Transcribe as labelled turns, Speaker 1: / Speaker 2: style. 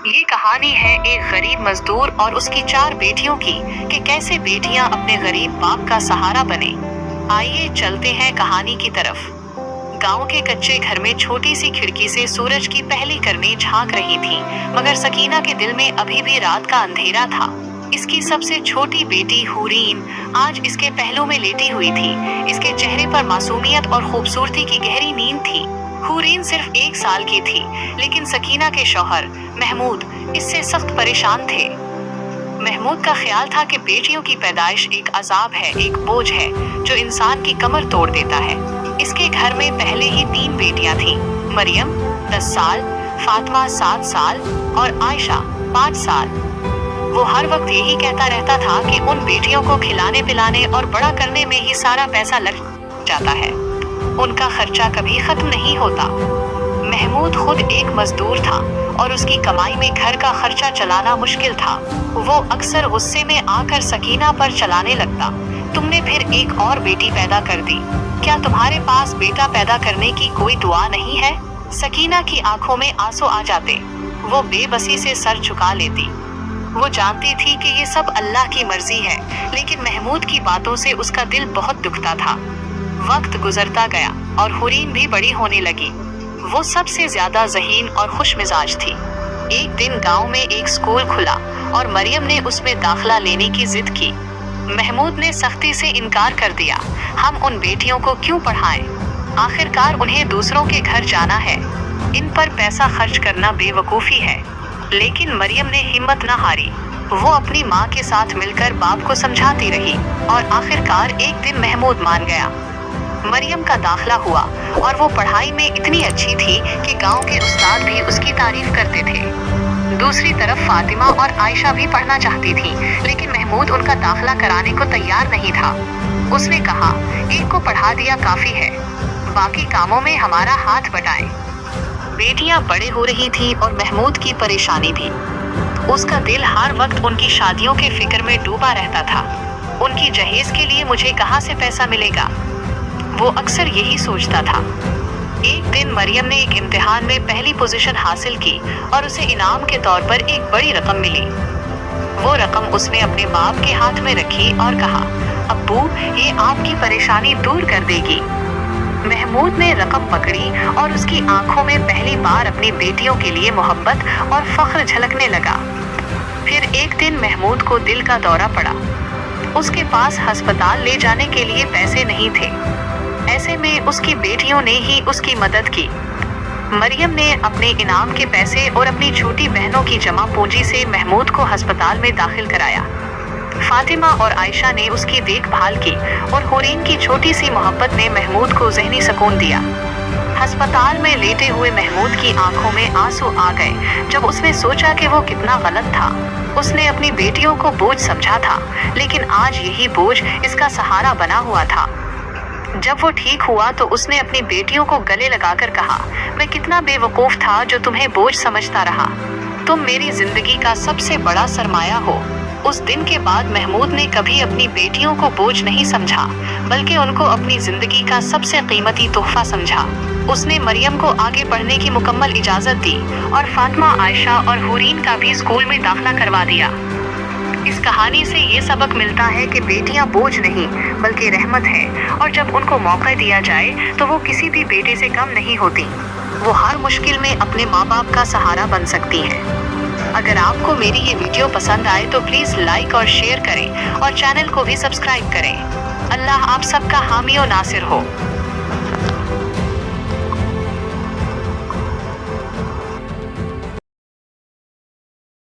Speaker 1: ये कहानी है एक गरीब मजदूर और उसकी 4 बेटियों की कि कैसे बेटियां अपने गरीब बाप का सहारा बने। आइए चलते हैं कहानी की तरफ। गांव के कच्चे घर में छोटी सी खिड़की से सूरज की पहली किरणें झांक रही थी, मगर सकीना के दिल में अभी भी रात का अंधेरा था। इसकी सबसे छोटी बेटी हुरीन आज इसके पहलू में लेटी हुई थी। इसके चेहरे पर मासूमियत और खूबसूरती की गहरी नींद थी। हुरीन सिर्फ 1 साल की थी, लेकिन सकीना के शौहर महमूद इससे सख्त परेशान थे। महमूद का ख्याल था कि बेटियों की पैदाइश एक अजाब है, एक बोझ है जो इंसान की कमर तोड़ देता है। इसके घर में पहले ही 3 बेटियां थीं, मरियम 10 साल, फातिमा 7 साल और आयशा 5 साल। वो हर वक्त यही कहता रहता था कि उन बेटियों को खिलाने पिलाने और बड़ा करने में ही सारा पैसा लग जाता है, उनका खर्चा कभी खत्म नहीं होता। महमूद खुद एक मजदूर था और उसकी कमाई में घर का खर्चा चलाना मुश्किल था। वो अक्सर गुस्से में आकर सकीना पर चलाने लगता, तुमने फिर एक और बेटी पैदा कर दी, क्या तुम्हारे पास बेटा पैदा करने की कोई दुआ नहीं है? सकीना की आंखों में आंसू आ जाते, वो बेबसी से सर झुका लेती। वो जानती थी कि ये सब अल्लाह की मर्जी है, लेकिन महमूद की बातों से उसका दिल बहुत दुखता था। वक्त गुजरता गया और हुरीन भी बड़ी होने लगी। वो सबसे ज्यादा ज़हीन और खुश मिजाज थी। एक दिन गांव में एक स्कूल खुला और मरियम ने उसमें दाखिला लेने की जिद की। महमूद ने सख्ती से इनकार कर दिया, हम उन बेटियों को क्यों पढ़ाएं? आखिरकार उन्हें दूसरों के घर जाना है, इन पर पैसा खर्च करना बेवकूफ़ी है। लेकिन मरियम ने हिम्मत न हारी। वो अपनी माँ के साथ मिलकर बाप को समझाती रही और आखिरकार एक दिन महमूद मान गया। मरियम का दाखिला हुआ और वो पढ़ाई में इतनी अच्छी थी कि गांव के उस्ताद भी उसकी तारीफ करते थे। दूसरी तरफ फातिमा और आयशा भी पढ़ना चाहती थी, लेकिन महमूद उनका दाखिला कराने को तैयार नहीं था। उसने कहा, एक को पढ़ा दिया काफी है, बाकी कामों में हमारा हाथ बटाएं। बेटियां बड़े हो रही थी और महमूद की परेशानी भी। उसका दिल हर वक्त उनकी शादियों के फिक्र में डूबा रहता था। उनकी जहेज के लिए मुझे कहाँ से पैसा मिलेगा? वो अक्सर यही सोचता था। एक दिन मरियम ने एक इम्तिहान में पहली पोजीशन हासिल की और उसे इनाम के तौर पर एक बड़ी रकम मिली। वो रकम उसने अपने बाप के हाथ में रखी और कहा, अब्बू ये आपकी परेशानी दूर कर देगी। महमूद ने रकम पकड़ी और उसकी आंखों में पहली बार अपनी बेटियों के लिए मोहब्बत और फख्र झलकने लगा। फिर एक दिन महमूद को दिल का दौरा पड़ा। उसके पास अस्पताल ले जाने के लिए पैसे नहीं थे। ऐसे में उसकी बेटियों ने ही उसकी मदद की। मरियम ने अपने इनाम के पैसे और अपनी छोटी बहनों की जमा पूंजी से महमूद को अस्पताल में दाखिल कराया। फातिमा और आयशा ने उसकी देखभाल की और हुरीन की छोटी सी मोहब्बत ने महमूद को ज़हनी सुकून दिया। अस्पताल में लेटे हुए महमूद की आंखों में आंसू आ गए जब उसने सोचा कि वो कितना गलत था। उसने अपनी बेटियों को बोझ समझा था, लेकिन आज यही बोझ इसका सहारा बना हुआ था। जब वो ठीक हुआ तो उसने अपनी बेटियों को गले लगाकर कहा, मैं कितना बेवकूफ़ था जो तुम्हें बोझ समझता रहा। तुम मेरी जिंदगी का सबसे बड़ा सरमाया हो। उस दिन के बाद महमूद ने कभी अपनी बेटियों को बोझ नहीं समझा, बल्कि उनको अपनी जिंदगी का सबसे कीमती तोहफा समझा। उसने मरियम को आगे पढ़ने की मुकम्मल इजाज़त दी और फातिमा, आयशा और हुरीन का भी स्कूल में दाखिला करवा दिया। इस कहानी से ये सबक मिलता है कि बेटियां बोझ नहीं बल्कि रहमत है, और जब उनको मौका दिया जाए तो वो किसी भी बेटे से कम नहीं होती। वो हर मुश्किल में अपने माँ बाप का सहारा बन सकती हैं। अगर आपको मेरी ये वीडियो पसंद आए तो प्लीज़ लाइक और शेयर करें और चैनल को भी सब्सक्राइब करें। अल्लाह आप सबका हामी और नासिर हो।